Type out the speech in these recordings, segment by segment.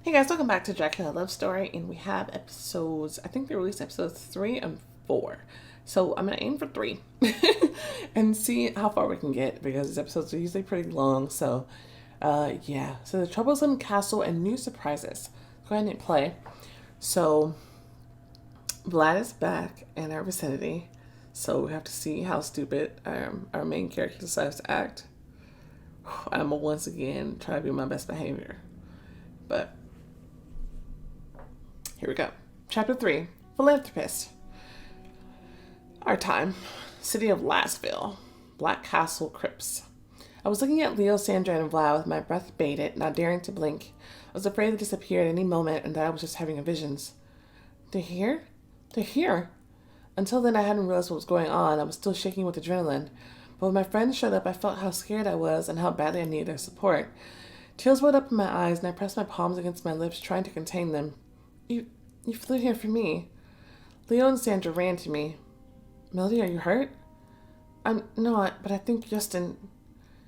Hey guys, welcome back to Dracula Love Story, and we have episodes, I think they released episodes 3 and 4. So I'm going to aim for 3 and see how far we can get, because these episodes are usually pretty long. So, yeah. So the troublesome castle and new surprises. Go ahead and play. So, Vlad is back in our vicinity, so we have to see how stupid our main character decides to act. I'm going to once again try to be my best behavior. But here we go. Chapter 3, Philanthropist. Our time. City of Lastville. Black Castle Crypts. I was looking at Leo, Sandra, and Vlad with my breath bated, not daring to blink. I was afraid to disappear at any moment and that I was just having visions. They're here? They're here. Until then, I hadn't realized what was going on. I was still shaking with adrenaline. But when my friends showed up, I felt how scared I was and how badly I needed their support. Tears welled up in my eyes, and I pressed my palms against my lips, trying to contain them. You flew here for me. Leo and Sandra ran to me. Melody, are you hurt? I'm not, but I think Justin...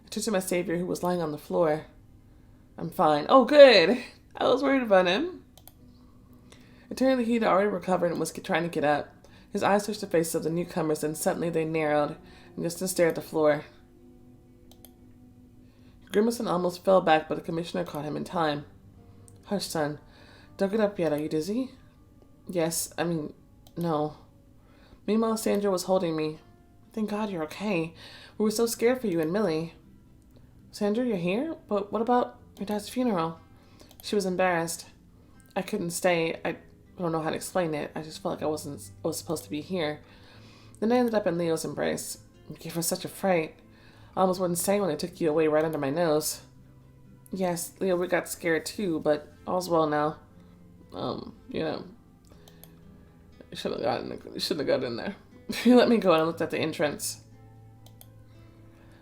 I turned to my savior, who was lying on the floor. I'm fine. Oh, good. I was worried about him. Apparently, he'd already recovered and was trying to get up. His eyes searched the faces of the newcomers, and suddenly they narrowed, and Justin stared at the floor. Grimacing almost fell back, but the commissioner caught him in time. Hush, son. Don't get up yet. Are you dizzy? Yes. No. Meanwhile, Sandra was holding me. Thank God you're okay. We were so scared for you and Millie. Sandra, you're here? But what about your dad's funeral? She was embarrassed. I couldn't stay. I don't know how to explain it. I just felt like I was supposed to be here. Then I ended up in Leo's embrace. It gave her such a fright. I almost wouldn't say when they took you away right under my nose. Yes, Leo, we got scared too, but all's well now. I shouldn't have got in there. He let me go and I looked at the entrance.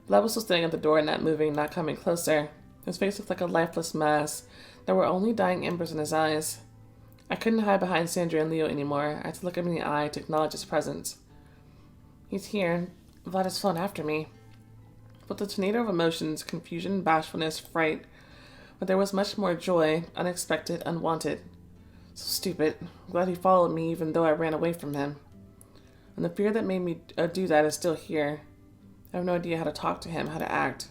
Vlad was still standing at the door, not moving, not coming closer. His face looked like a lifeless mass. There were only dying embers in his eyes. I couldn't hide behind Sandra and Leo anymore. I had to look him in the eye to acknowledge his presence. He's here. Vlad has flown after me. With the tornado of emotions, confusion, bashfulness, fright, but there was much more joy, unexpected, unwanted. So stupid. I'm glad he followed me even though I ran away from him. And the fear that made me do that is still here. I have no idea how to talk to him, how to act.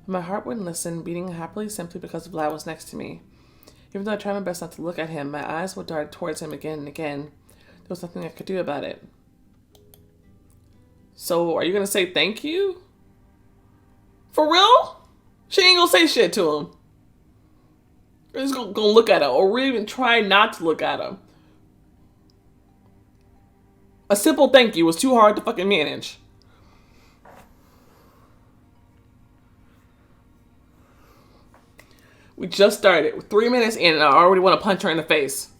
But my heart wouldn't listen, beating happily simply because Vlad was next to me. Even though I tried my best not to look at him, my eyes would dart towards him again and again. There was nothing I could do about it. So, are you going to say thank you? For real? She ain't gonna say shit to him. We're just gonna look at her, or we even try not to look at him. A simple thank you was too hard to fucking manage. We just started. We're 3 minutes in and I already want to punch her in the face.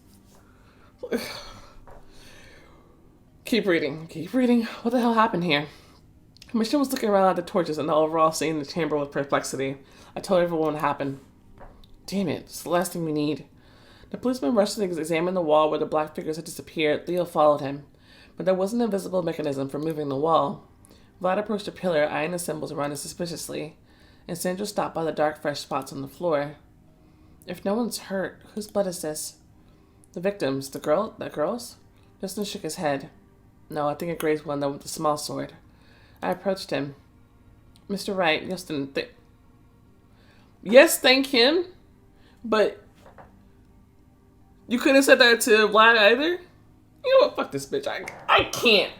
Keep reading. Keep reading. What the hell happened here? Commissioner was looking around at the torches and the overall scene in the chamber with perplexity. I told everyone what happened. Damn it, it's the last thing we need. The policeman rushed to examine the wall where the black figures had disappeared. Leo followed him, but there wasn't a visible mechanism for moving the wall. Vlad approached a pillar, eyeing the symbols around it suspiciously, and Sandra stopped by the dark, fresh spots on the floor. If no one's hurt, whose blood is this? The victims. The girls? Justin shook his head. No, I think it grazed one with the small sword. I approached him. Mr. Wright, Justin, yes, thank him, but you couldn't have said that to Vlad either? You know what? Fuck this bitch. I can't.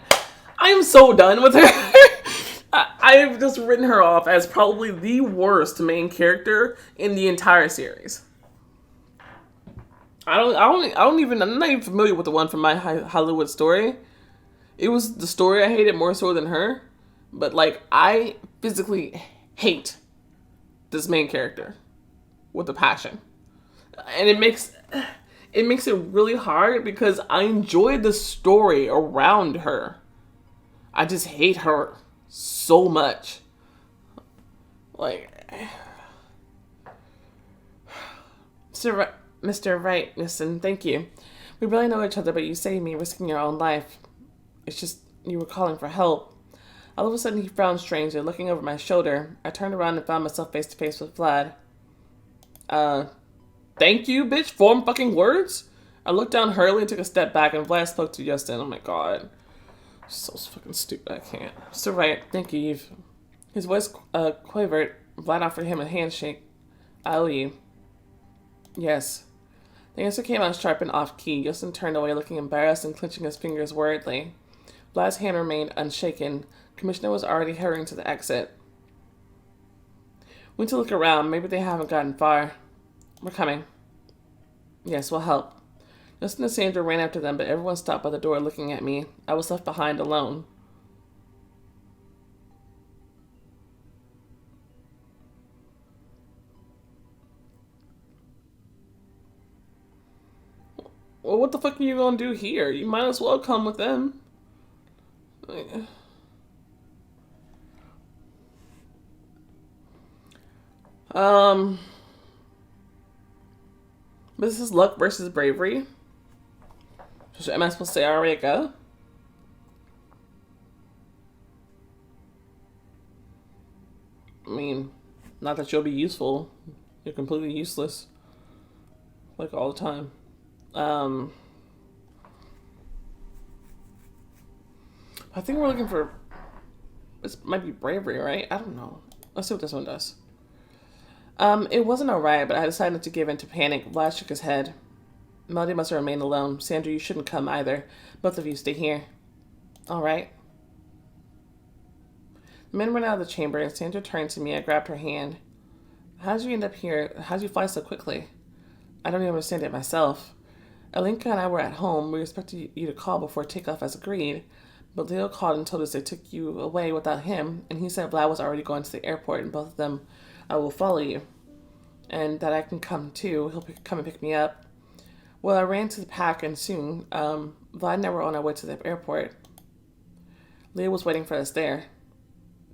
I am so done with her. I've just written her off as probably the worst main character in the entire series. I'm not even familiar with the one from My Hollywood Story. It was the story I hated more so than her. But, I physically hate this main character with a passion. And it makes it really hard because I enjoyed the story around her. I just hate her so much. Mr. Wright, listen, thank you. We barely know each other, but you saved me, risking your own life. It's just, you were calling for help. All of a sudden, he frowned strangely, looking over my shoulder. I turned around and found myself face to face with Vlad. Thank you, bitch. 4 fucking words? I looked down hurriedly and took a step back, and Vlad spoke to Justin. Oh my god. So fucking stupid, I can't. So right, thank you, Eve. His voice quavered. Vlad offered him a handshake. I owe you. Yes. The answer came out sharp and off-key. Justin turned away, looking embarrassed and clenching his fingers worriedly. Vlad's hand remained unshaken. Commissioner was already hurrying to the exit. Went to look around. Maybe they haven't gotten far. We're coming. Yes, we'll help. Justin and Sandra ran after them, but everyone stopped by the door looking at me. I was left behind alone. Well, what the fuck are you gonna do here? You might as well come with them. But this is luck versus bravery. So am I supposed to say already go? I mean, not that you'll be useful. You're completely useless. Like all the time. I think we're looking for... This might be bravery, right? I don't know. Let's see what this one does. It wasn't alright, but I decided not to give in to panic. Vlad shook his head. Melody must have remained alone. Sandra, you shouldn't come either. Both of you stay here. Alright. The men went out of the chamber, and Sandra turned to me. I grabbed her hand. How did you end up here? How did you fly so quickly? I don't even understand it myself. Alinka and I were at home. We expected you to call before takeoff as agreed. But Leo called and told us they took you away without him, and he said Vlad was already going to the airport, and both of them, I will follow you. And that I can come too. He'll come and pick me up. Well, I ran to the pack, and soon, Vlad and I were on our way to the airport. Leo was waiting for us there.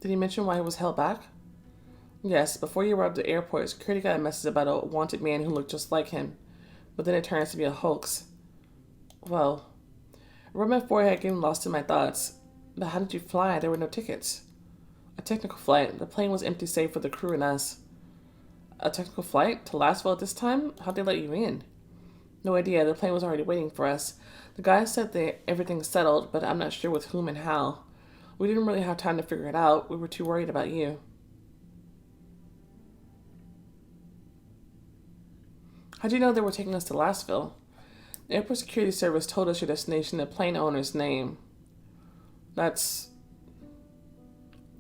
Did he mention why he was held back? Yes, before you arrived at the airport, security got a message about a wanted man who looked just like him. But then it turns to be a hoax. Well... I rubbed my forehead, getting lost in my thoughts. But how did you fly? There were no tickets. A technical flight. The plane was empty save for the crew and us. A technical flight? To Laswell at this time? How'd they let you in? No idea. The plane was already waiting for us. The guy said everything's settled, but I'm not sure with whom and how. We didn't really have time to figure it out. We were too worried about you. How'd you know they were taking us to Laswell? The airport security service told us your destination, the plane owner's name. That's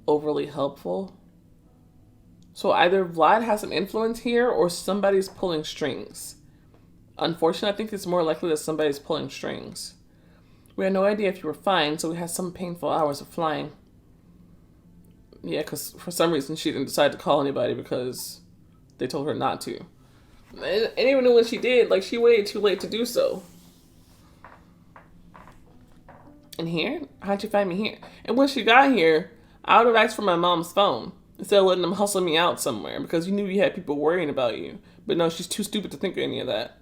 overly helpful. So either Vlad has some influence here or somebody's pulling strings. Unfortunately, I think it's more likely that somebody's pulling strings. We had no idea if you were fine, so we had some painful hours of flying. Yeah, because for some reason she didn't decide to call anybody because they told her not to. And even when she did, like, she waited too late to do so. And here? How'd you find me here? And when she got here, I would have asked for my mom's phone instead of letting them hustle me out somewhere because you knew you had people worrying about you. But no, she's too stupid to think of any of that.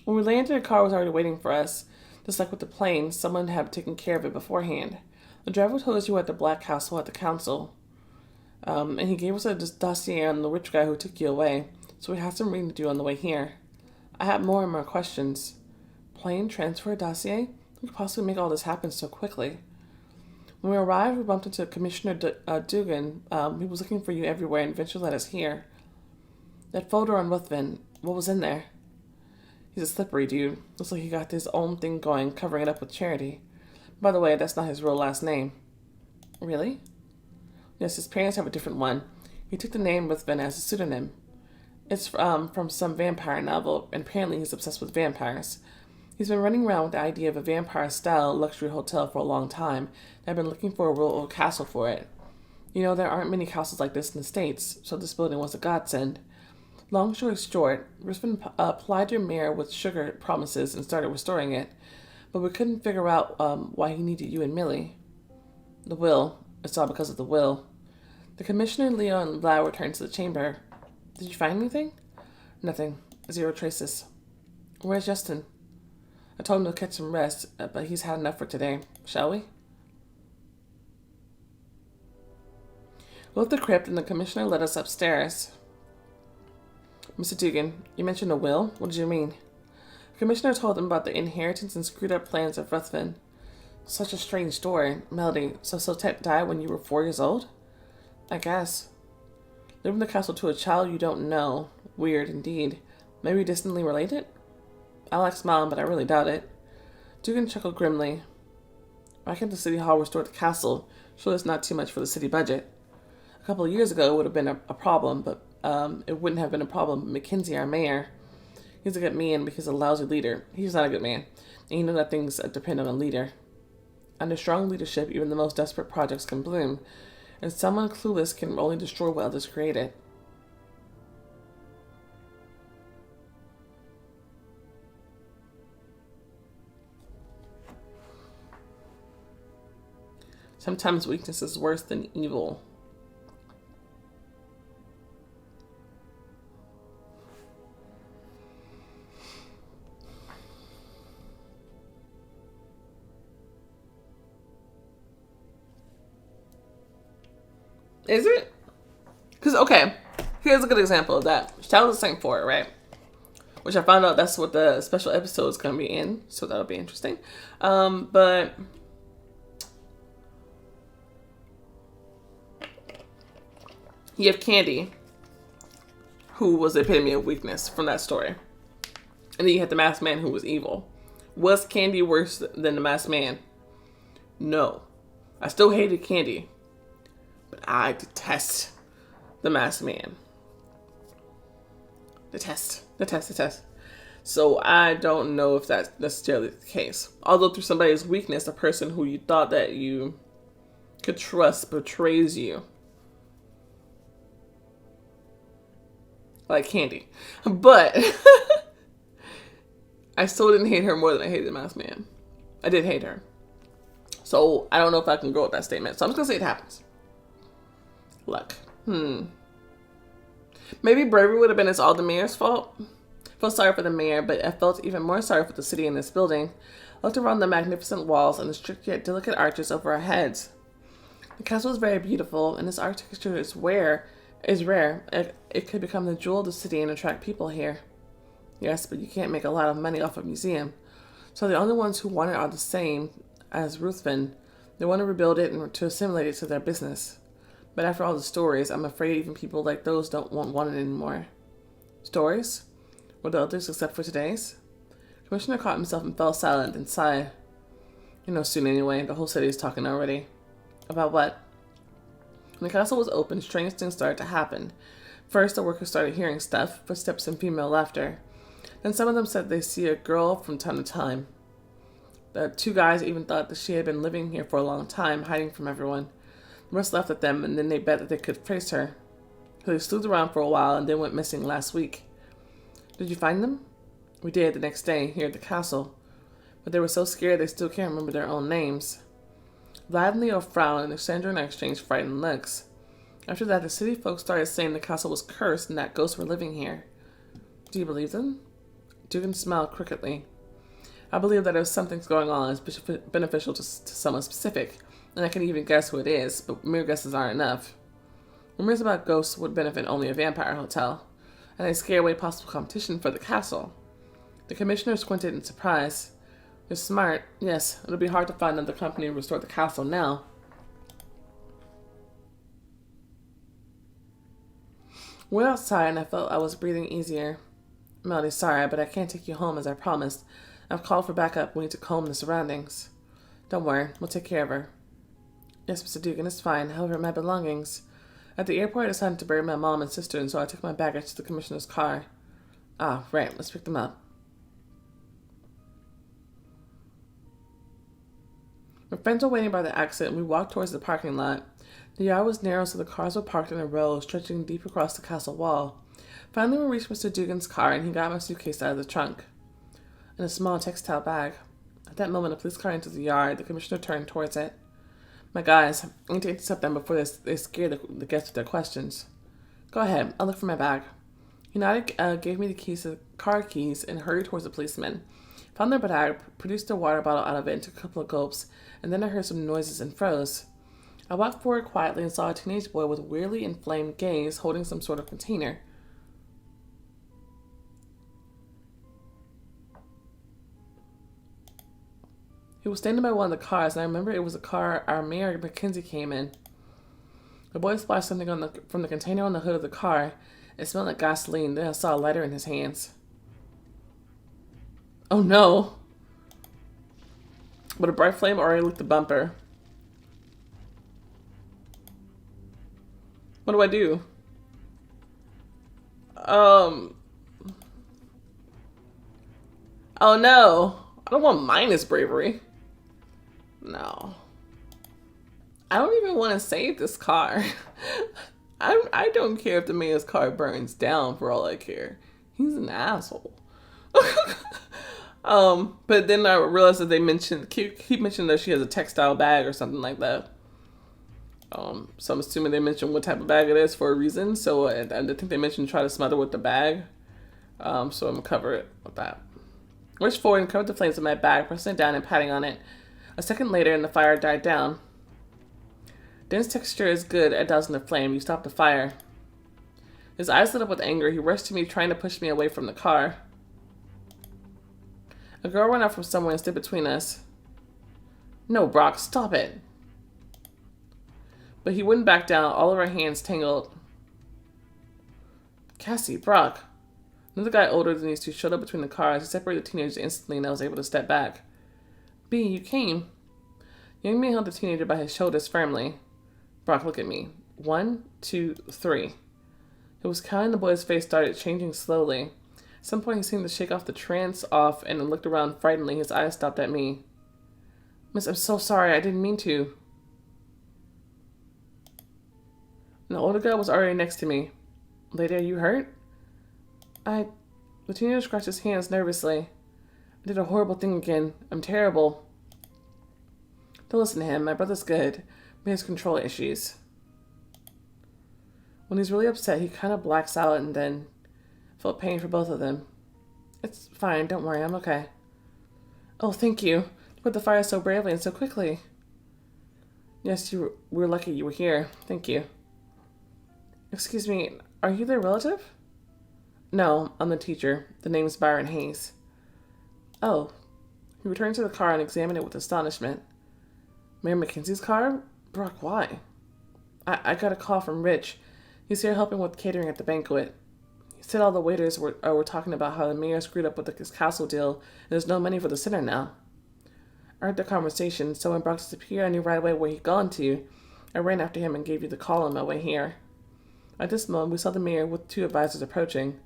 When we landed, the car was already waiting for us. Just like with the plane, someone had taken care of it beforehand. The driver told us you were at the Black Castle at the council. And he gave us a dossier on the rich guy who took you away, so we had some reading to do on the way here. I had more and more questions. Plane transfer dossier? Who could possibly make all this happen so quickly? When we arrived, we bumped into Commissioner Dugan. He was looking for you everywhere and eventually led us here. That folder on Ruthven, what was in there? He's a slippery dude. Looks like he got his own thing going, covering it up with charity. By the way, that's not his real last name. Really? Yes, his parents have a different one. He took the name Ruthven as a pseudonym. It's from some vampire novel, and apparently he's obsessed with vampires. He's been running around with the idea of a vampire-style luxury hotel for a long time, and I've been looking for a real old castle for it. You know, there aren't many castles like this in the States, so this building was a godsend. Long story short, Brisbane plied your mayor with sugar promises and started restoring it, but we couldn't figure out why he needed you and Millie. The will. It's all because of the will. The commissioner, Leo, and Vlad returned to the chamber. Did you find anything? Nothing. 0 traces. Where's Justin? I told him to catch some rest, but he's had enough for today. Shall we? We left the crypt, and the commissioner led us upstairs. Mr. Dugan, you mentioned a will? What did you mean? The commissioner told him about the inheritance and screwed up plans of Ruthven. Such a strange story. Melody, so Ted died when you were 4 years old? I guess. Leaving the castle to a child you don't know. Weird indeed. Maybe distantly related? Alex smiled, but I really doubt it. Dugan chuckled grimly. Why can't the city hall restore the castle? Sure, it's not too much for the city budget. A couple of years ago, it would have been a problem, but it wouldn't have been a problem. Mackenzie, our mayor, he's a good man, but he's a lousy leader. He's not a good man, and you know that things depend on a leader. Under strong leadership, even the most desperate projects can bloom, and someone clueless can only destroy what others created. Sometimes weakness is worse than evil. Is it? Because, okay, here's a good example of that. Shadow the Saint for it, right? Which I found out that's what the special episode is going to be in, so that'll be interesting. But you have Candy, who was the epitome of weakness from that story. And then you had the masked man who was evil. Was Candy worse than the masked man? No. I still hated Candy. But I detest the masked man. Detest. So I don't know if that's necessarily the case. Although through somebody's weakness, a person who you thought that you could trust betrays you. Like Candy. But I still didn't hate her more than I hated the masked man. I did hate her. So I don't know if I can go with that statement. So I'm just going to say it happens. Luck. Maybe bravery would have been all the mayor's fault. I felt sorry for the mayor, but I felt even more sorry for the city and this building. I looked around the magnificent walls and the strict yet delicate arches over our heads. The castle is very beautiful, and its architecture is rare. It could become the jewel of the city and attract people here. Yes, but you can't make a lot of money off a museum. So the only ones who want it are the same as Ruthven. They want to rebuild it and to assimilate it to their business. But after all the stories, I'm afraid even people like those don't want it anymore. Stories? Were the others except for today's? Commissioner caught himself and fell silent and sighed. You know, soon anyway, the whole city is talking already. About what? When the castle was open, strange things started to happen. First, the workers started hearing stuff, footsteps and female laughter. Then some of them said they see a girl from time to time. The two guys even thought that she had been living here for a long time, hiding from everyone. The rest laughed at them, and then they bet that they could trace her. So they slewed around for a while and then went missing last week. Did you find them? We did the next day, here at the castle. But they were so scared they still can't remember their own names. Vlad and Leo frowned, and Sandra and I exchanged frightened looks. After that, the city folks started saying the castle was cursed and that ghosts were living here. Do you believe them? Dugan smiled crookedly. I believe that if something's going on, it's beneficial to someone specific, and I can even guess who it is, but mere guesses aren't enough. Rumors about ghosts would benefit only a vampire hotel, and they scare away possible competition for the castle. The commissioner squinted in surprise. You're smart. Yes, it'll be hard to find another company to restore the castle now. We went outside and I felt I was breathing easier. Melody, sorry, but I can't take you home as I promised. I've called for backup. We need to comb the surroundings. Don't worry, we'll take care of her. Yes, Mr. Dugan, it's fine. However, my belongings. At the airport, I decided to bury my mom and sister, and so I took my baggage to the commissioner's car. Ah, right, let's pick them up. My friends were waiting by the exit, and we walked towards the parking lot. The yard was narrow, so the cars were parked in a row, stretching deep across the castle wall. Finally, we reached Mr. Dugan's car, and he got my suitcase out of the trunk. In a small textile bag. At that moment, a police car entered the yard. The commissioner turned towards it. My guys, I need to intercept them before they scare the guests with their questions. Go ahead, I'll look for my bag. He nodded, gave me the car keys, and hurried towards the policeman. Found their bag, produced a water bottle out of it, and took a couple of gulps, and then I heard some noises and froze. I walked forward quietly and saw a teenage boy with a weirdly inflamed gaze holding some sort of container. was standing by one of the cars, and I remember it was a car our mayor Mackenzie came in. The boy splashed something from the container on the hood of the car. It smelled like gasoline. Then I saw a lighter in his hands. Oh no! But a bright flame already lit the bumper. What do I do? Oh no! I don't want minus bravery. No. I don't even want to save this car. I don't care if the mayor's car burns down for all I care. He's an asshole. But then I realized that they keep mentioning that she has a textile bag or something like that. So I'm assuming they mentioned what type of bag it is for a reason. So I think they mentioned try to smother with the bag. So I'm gonna cover it with that. Reached forward and covered the flames in my bag, pressing it down and patting on it. A second later, and the fire died down. Den's texture is good at dousing the flame. You stop the fire. His eyes lit up with anger. He rushed to me, trying to push me away from the car. A girl ran out from somewhere and stood between us. No, Brock, stop it. But he wouldn't back down. All of our hands tangled. Cassie, Brock. Another guy older than these two showed up between the cars. He separated the teenagers instantly, and I was able to step back. B, you came. Young man held the teenager by his shoulders firmly. Brock, look at me. 1, 2, 3. It was counting. The boy's face started changing slowly. At some point, he seemed to shake off the trance off and looked around frighteningly. His eyes stopped at me. Miss, I'm so sorry. I didn't mean to. And the older guy was already next to me. Lady, are you hurt? The teenager scratched his hands nervously. I did a horrible thing again. I'm terrible. Don't listen to him. My brother's good. But he has control issues. When he's really upset, he kind of blacks out and then felt pain for both of them. It's fine. Don't worry. I'm okay. Oh, thank you. You put the fire so bravely and so quickly. Yes, we're lucky you were here. Thank you. Excuse me. Are you their relative? No, I'm the teacher. The name's Byron Hayes. Oh. He returned to the car and examined it with astonishment. Mayor Mackenzie's car? Brock, why? I got a call from Rich. He's here helping with catering at the banquet. He said all the waiters were talking about how the mayor screwed up with his castle deal and there's no money for the center now. I heard the conversation, so when Brock disappeared, I knew right away where he'd gone to. I ran after him and gave you the call on my way here. At this moment, we saw the mayor with 2 advisors approaching.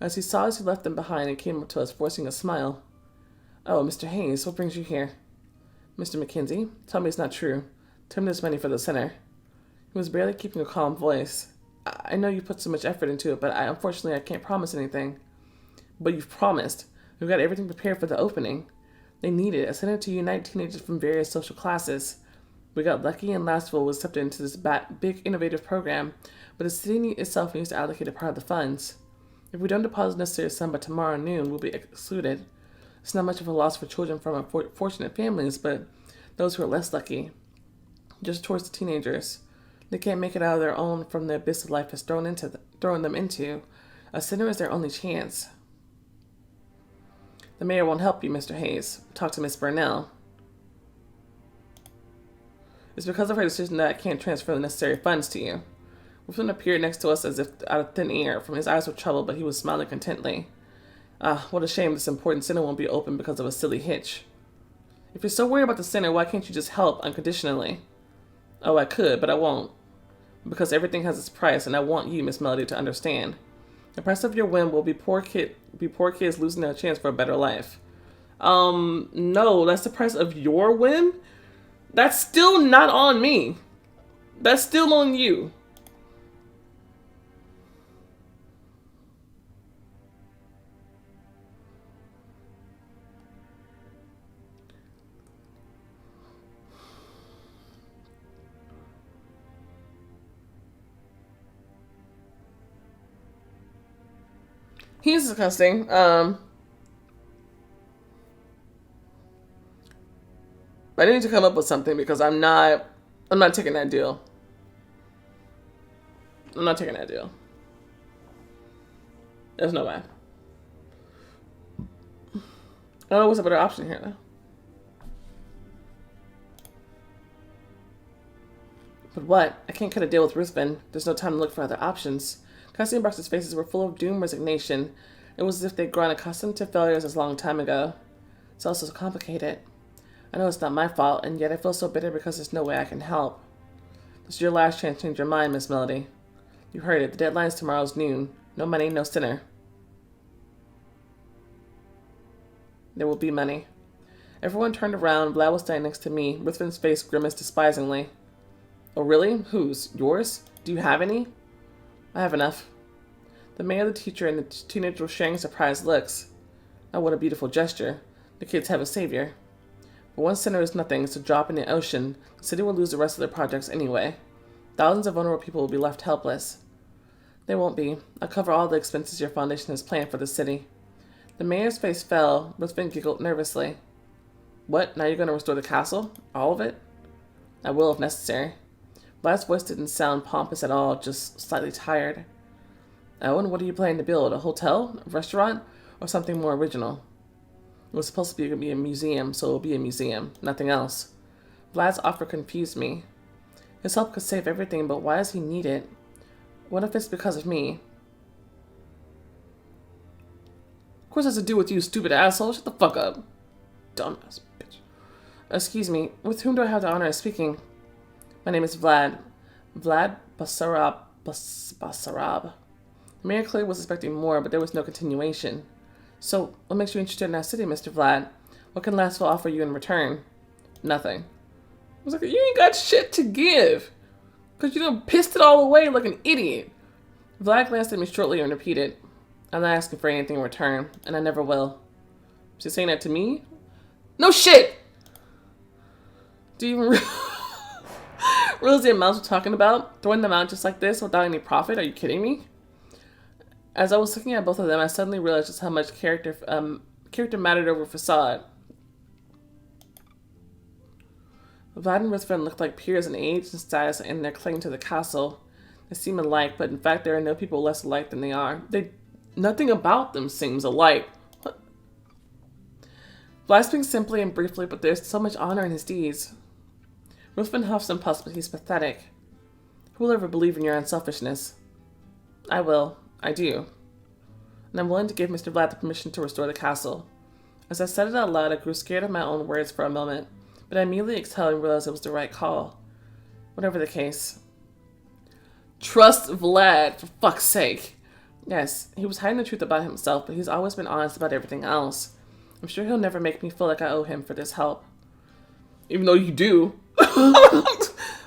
As he saw us, he left them behind and came up to us, forcing a smile. Oh, Mr. Hayes, what brings you here? Mr. Mackenzie, tell me it's not true. Tell me there's money for the center. He was barely keeping a calm voice. I know you put so much effort into it, but unfortunately I can't promise anything. But you've promised. We've got everything prepared for the opening. They need it, a center to unite teenagers from various social classes. We got lucky and Lastville was accepted into this big, innovative program, but the city itself needs to allocate a part of the funds. If we don't deposit the necessary sum by tomorrow noon, we'll be excluded. It's not much of a loss for children from fortunate families, but those who are less lucky. Just towards the teenagers. They can't make it out of their own from the abyss of life has thrown them into. A center is their only chance. The mayor won't help you, Mr. Hayes. Talk to Miss Burnell. It's because of her decision that I can't transfer the necessary funds to you. Wolfman appeared next to us as if out of thin air. From his eyes were troubled, but he was smiling contently. What a shame this important center won't be open because of a silly hitch. If you're so worried about the center, why can't you just help unconditionally? Oh, I could, but I won't. Because everything has its price, and I want you, Miss Melody, to understand. The price of your whim will be poor kids losing their chance for a better life. No, that's the price of your whim? That's still not on me. That's still on you. He's disgusting. I need to come up with something because I'm not taking that deal. I'm not taking that deal. There's no way. I don't know what's a better option here though. But what? I can't cut a deal with Brisbane. There's no time to look for other options. Cassie and Brux's faces were full of doom resignation. It was as if they'd grown accustomed to failures as long time ago. It's also so complicated. I know it's not my fault, and yet I feel so bitter because there's no way I can help. This is your last chance to change your mind, Miss Melody. You heard it. The deadline's tomorrow's noon. No money, no sinner. There will be money. Everyone turned around. Vlad was standing next to me. Ruthven's face grimaced despisingly. Oh, really? Whose? Yours? Do you have any? I have enough. The mayor, the teacher, and the teenager were sharing surprised looks. Oh, what a beautiful gesture. The kids have a savior. But one sinner is nothing. It's a drop in the ocean. The city will lose the rest of their projects anyway. Thousands of vulnerable people will be left helpless. They won't be. I'll cover all the expenses your foundation has planned for the city. The mayor's face fell. Ruthven giggled nervously. What? Now you're going to restore the castle? All of it? I will if necessary. Vlad's voice didn't sound pompous at all, just slightly tired. Oh, and what are you planning to build? A hotel? A restaurant? Or something more original? It was supposed to be a museum, so it'll be a museum. Nothing else. Vlad's offer confused me. His help could save everything, but why does he need it? What if it's because of me? Of course it has to do with you, stupid asshole. Shut the fuck up. Dumbass bitch. Excuse me, with whom do I have the honor of speaking? My name is Vlad. Vlad Basarab. Basarab. The mayor clearly was expecting more, but there was no continuation. So, what makes you interested in our city, Mr. Vlad? What can Laswell offer you in return? Nothing. I was like, you ain't got shit to give. Because you done pissed it all away like an idiot. Vlad glanced at me shortly and repeated, I'm not asking for anything in return, and I never will. She's saying that to me? No shit! Do you even realize the amounts we're talking about? Throwing them out just like this without any profit? Are you kidding me? As I was looking at both of them, I suddenly realized just how much character mattered over facade. Vlad and Ruthven looked like peers in age and status, and they're clinging to the castle. They seem alike, but in fact there are no people less alike than they are. Nothing about them seems alike. What? Vlad speaks simply and briefly, but there's so much honor in his deeds. Ruthven huffs and puffs, but he's pathetic. Who will ever believe in your unselfishness? I will. I do. And I'm willing to give Mr. Vlad the permission to restore the castle. As I said it out loud, I grew scared of my own words for a moment, but I immediately exhaled and realized it was the right call. Whatever the case. Trust Vlad, for fuck's sake. Yes, he was hiding the truth about himself, but he's always been honest about everything else. I'm sure he'll never make me feel like I owe him for this help. Even though you do.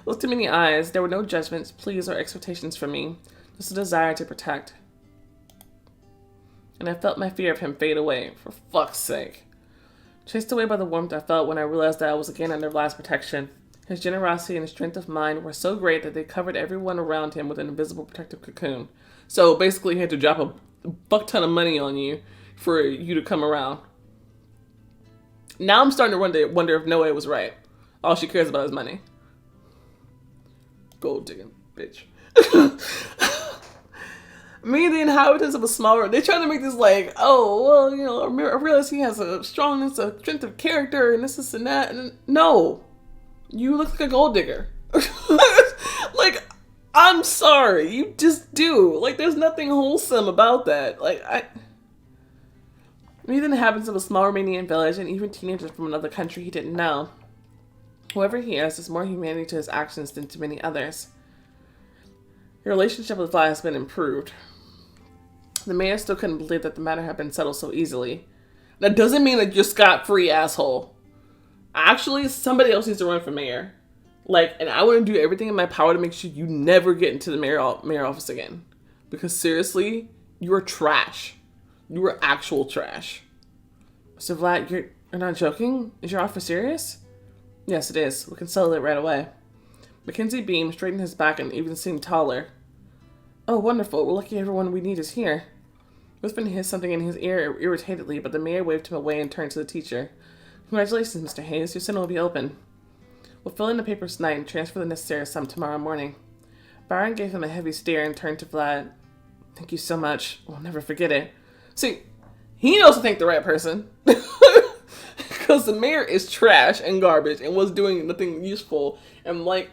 Looked him in the eyes. There were no judgments, pleas, or expectations from me. Just a desire to protect. And I felt my fear of him fade away, for fuck's sake. Chased away by the warmth I felt when I realized that I was again under Vlad's protection. His generosity and his strength of mind were so great that they covered everyone around him with an invisible protective cocoon. So basically he had to drop a buck ton of money on you for you to come around. Now I'm starting to wonder if Noah was right. All she cares about is money. Gold digging, bitch. Me and the inhabitants of a smaller, they're trying to make this like, oh, well, you know, I realize he has a strongness, a strength of character, and this and that. And no, you look like a gold digger. Like, I'm sorry, you just do. Like, there's nothing wholesome about that. Like, me and the inhabitants of a small Romanian village, and even teenagers from another country he didn't know. Whoever he is, there's more humanity to his actions than to many others. Your relationship with Vlad has been improved. The mayor still couldn't believe that the matter had been settled so easily. That doesn't mean that you're scot-free, asshole. Actually, somebody else needs to run for mayor. Like, and I want to do everything in my power to make sure you never get into the mayor office again. Because seriously, you are trash. You are actual trash. So Vlad, you're not joking? Is your offer serious? Yes, it is. We can settle it right away. Mackenzie beamed, straightened his back, and even seemed taller. Oh, wonderful. We're lucky everyone we need is here. Ruthven hissed something in his ear irritatedly, but the mayor waved him away and turned to the teacher. Congratulations, Mr. Hayes. Your center will be open. We'll fill in the papers tonight and transfer the necessary sum tomorrow morning. Byron gave him a heavy stare and turned to Vlad. Thank you so much. We'll never forget it. See, he knows to thank the right person. Because the mayor is trash and garbage and was doing nothing useful. And like,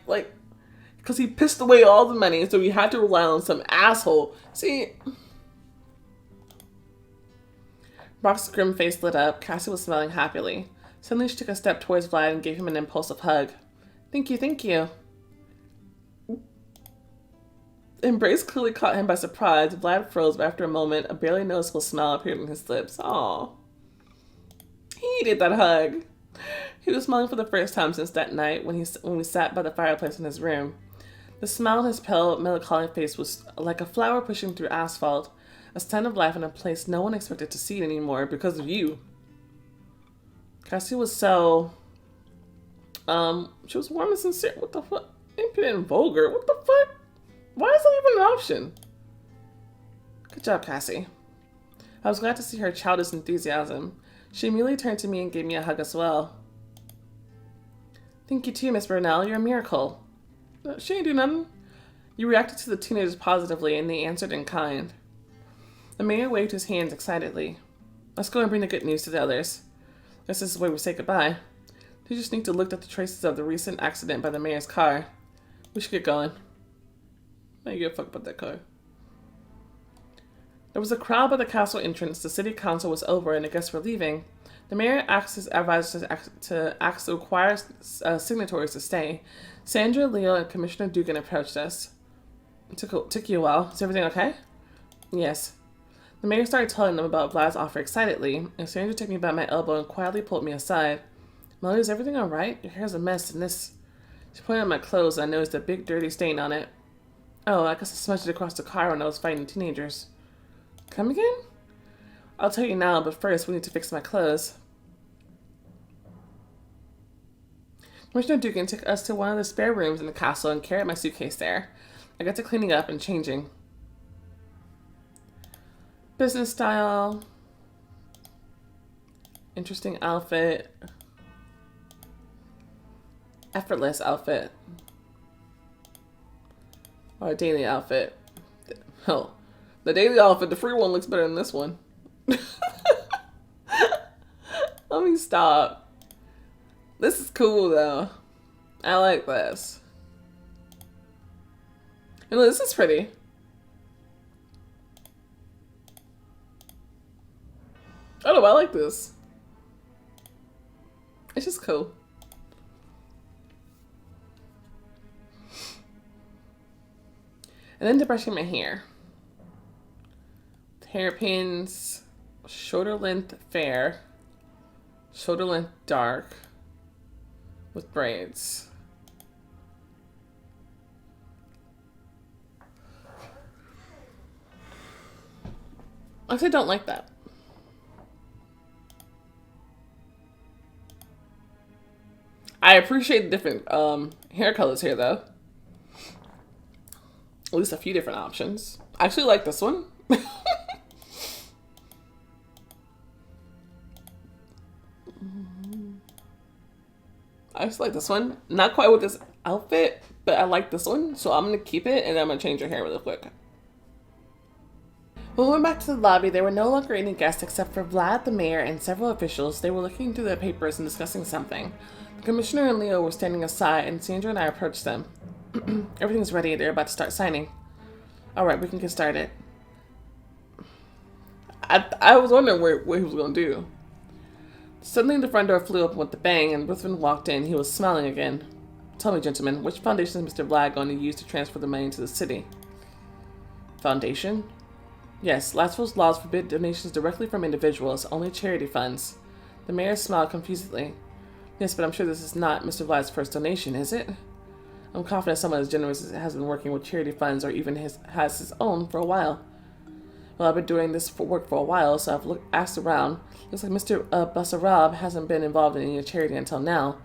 Because he pissed away all the money, so he had to rely on some asshole. See? Brock's grim face lit up. Cassie was smiling happily. Suddenly she took a step towards Vlad and gave him an impulsive hug. Thank you, thank you. Embrace clearly caught him by surprise. Vlad froze, but after a moment, a barely noticeable smile appeared on his lips. Aww. He needed that hug. He was smiling for the first time since that night when we sat by the fireplace in his room. The smile on his pale, melancholy face was like a flower pushing through asphalt, a sign of life in a place no one expected to see it anymore because of you. Cassie was so, she was warm and sincere. What the fuck? Impudent and vulgar. What the fuck? Why is that even an option? Good job, Cassie. I was glad to see her childish enthusiasm. She immediately turned to me and gave me a hug as well. Thank you too, Miss Burnell. You're a miracle. She ain't do nothing. You reacted to the teenagers positively, and they answered in kind. The mayor waved his hands excitedly. Let's go and bring the good news to the others. This is the way we say goodbye. Teacher sneaked a look at the traces of the recent accident by the mayor's car. We should get going. I don't give a fuck about that car. There was a crowd by the castle entrance. The city council was over, and the guests were leaving. The mayor asked his advisors to ask the required signatories to stay. Sandra, Leo, and Commissioner Dugan approached us. It took you a while. Is everything okay? Yes. The mayor started telling them about Vlad's offer excitedly, and Sandra took me by my elbow and quietly pulled me aside. Melody, is everything alright? Your hair's a mess, and this... She pointed at my clothes, and I noticed a big dirty stain on it. Oh, I guess I smudged it across the car when I was fighting teenagers. Come again? I'll tell you now, but first we need to fix my clothes. Commissioner Dugan took us to one of the spare rooms in the castle and carried my suitcase there. I got to cleaning up and changing. Business style. Interesting outfit. Effortless outfit. Or a daily outfit. Oh, the daily outfit, the free one looks better than this one. Let me stop. This is cool though. I like this. And look, this is pretty. I don't know, I like this. It's just cool. And then to brushing my hair. Hairpins, shoulder length fair, shoulder length dark, with braids. I actually don't like that. I appreciate the different hair colors here though. At least a few different options. I actually like this one. I just like this one. Not quite with this outfit, but I like this one. So I'm going to keep it and I'm going to change her hair really quick. When we went back to the lobby, there were no longer any guests except for Vlad, the mayor, and several officials. They were looking through their papers and discussing something. The commissioner and Leo were standing aside, and Sandra and I approached them. Everything's ready. They're about to start signing. All right, we can get started. I was wondering what he was going to do. Suddenly, the front door flew open with a bang, and Brisbane walked in. He was smiling again. Tell me, gentlemen, which foundation is Mr. Vlad going to use to transfer the money to the city? Foundation? Yes, Latchfield's laws forbid donations directly from individuals, only charity funds. The mayor smiled confusedly. Yes, but I'm sure this is not Mr. Vlad's first donation, is it? I'm confident someone as generous as has been working with charity funds or even has his own for a while. Well, I've been doing this work for a while, so I've asked around. Looks like Mr. Basarab hasn't been involved in any charity until now.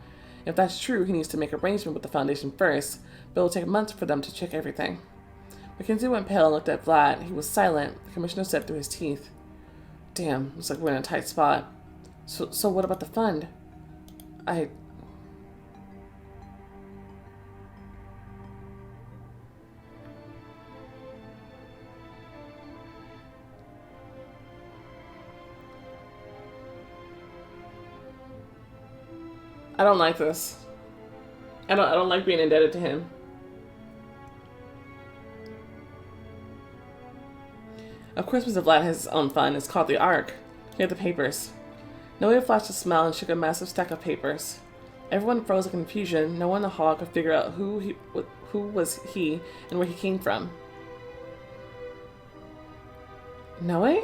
If that's true, he needs to make arrangement with the foundation first, but it will take months for them to check everything. Mackenzie went pale and looked at Vlad. He was silent. The commissioner said through his teeth. Damn, looks like we're in a tight spot. So what about the fund? I don't like this. I don't like being indebted to him. Of course, Mr. Vlad has his own fund. It's called the Ark. Here are the papers. Noah flashed a smile and shook a massive stack of papers. Everyone froze in confusion. No one in the hall could figure out who was he and where he came from. Noah?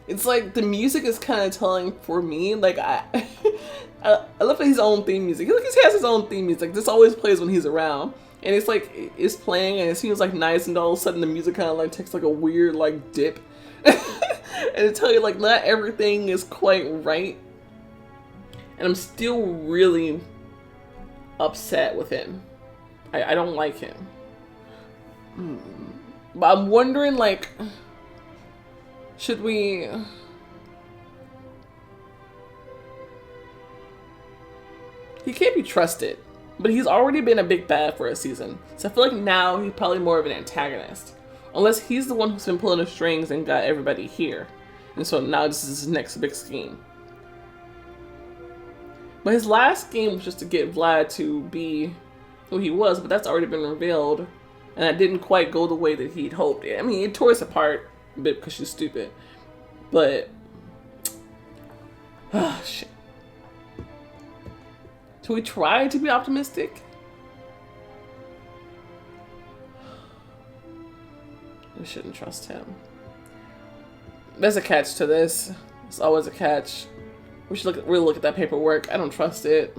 It's like the music is kind of telling for me. Like I love his own theme music. Like he has his own theme music. This always plays when he's around, and it's like it's playing, and it seems like nice, and all of a sudden the music kind of like takes like a weird like dip, and it tells you like not everything is quite right. And I'm still really upset with him. I don't like him. But I'm wondering, like, should we... He can't be trusted, but he's already been a big bad for a season. So I feel like now he's probably more of an antagonist. Unless he's the one who's been pulling the strings and got everybody here. And so now this is his next big scheme. But his last scheme was just to get Vlad to be who he was, but that's already been revealed. And that didn't quite go the way that he'd hoped. I mean, it tore us apart a bit because she's stupid. But... oh, shit. Should we try to be optimistic? We shouldn't trust him. There's a catch to this. There's always a catch. We should really look at that paperwork. I don't trust it.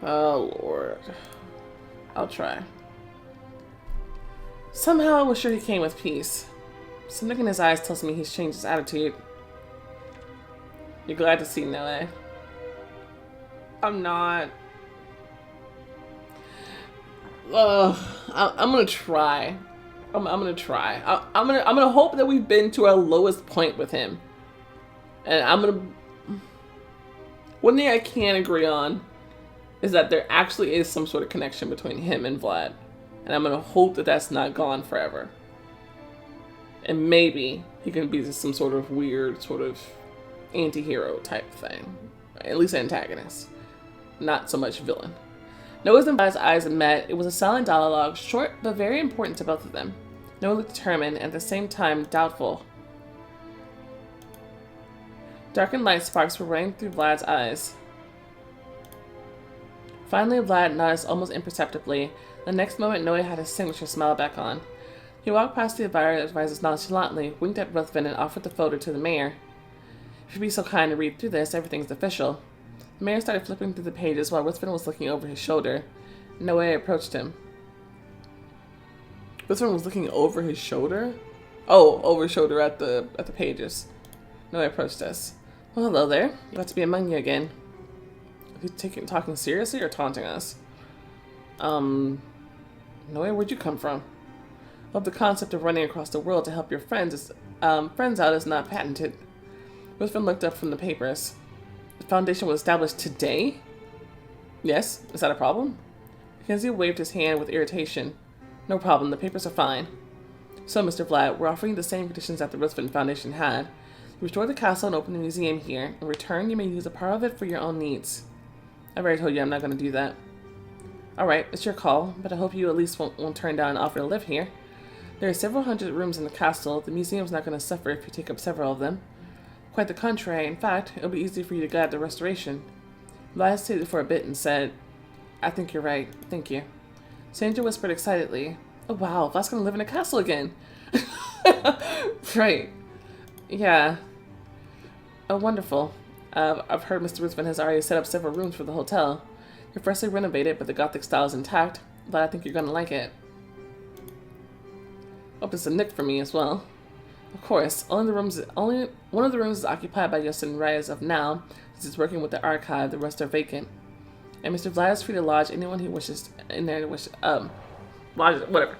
Oh, Lord. I'll try. Somehow I was sure he came with peace. Something in his eyes tells me he's changed his attitude. You're glad to see Noah. I'm not. I'm gonna try. I'm gonna try. I'm gonna hope that we've been to our lowest point with him. And I'm gonna... one thing I can agree on is that there actually is some sort of connection between him and Vlad. And I'm gonna hope that that's not gone forever. And maybe he can be some sort of weird, sort of anti-hero type thing. At least antagonist. Not so much villain. Noah's and Vlad's eyes met. It was a silent dialogue, short but very important to both of them. Noah looked determined and at the same time doubtful. Darkened light sparks were running through Vlad's eyes. Finally, Vlad nodded almost imperceptibly. The next moment, Noah had his signature smile back on. He walked past the advisors nonchalantly, winked at Ruthven, and offered the folder to the mayor. If you'd be so kind to read through this, everything's official. The mayor started flipping through the pages while Ruthven was looking over his shoulder. Noah approached him. Ruthven was looking over his shoulder? Oh, over his shoulder at the pages. Noah approached us. Well, hello there. Glad to be among you again. Are you talking seriously or taunting us? Noah, where'd you come from? Well, the concept of running across the world to help your friends out is not patented. Ruthven looked up from the papers. The foundation was established today? Yes, is that a problem? Mackenzie waved his hand with irritation. No problem, the papers are fine. So, Mr. Vlad, we're offering the same conditions that the Ruthven Foundation had. You restore the castle and open the museum here. In return, you may use a part of it for your own needs. I've already told you I'm not going to do that. Alright, it's your call, but I hope you at least won't turn down an offer to live here. There are several hundred rooms in the castle. The museum's not going to suffer if you take up several of them. Quite the contrary. In fact, it'll be easy for you to guide the restoration. Vlad hesitated for a bit and said, I think you're right. Thank you. Sandra whispered excitedly, oh wow, Vlad's going to live in a castle again. Right. Yeah. Oh, wonderful. I've heard Mr. Ruthven has already set up several rooms for the hotel. You're freshly renovated, but the Gothic style is intact. But I think you're gonna like it. Hope it's a nick for me as well. Of course, only one of the rooms is occupied by Justin Rai as of now, since he's working with the archive. The rest are vacant. And Mr. Vlad is free to lodge anyone he wishes in there. Lodge, whatever.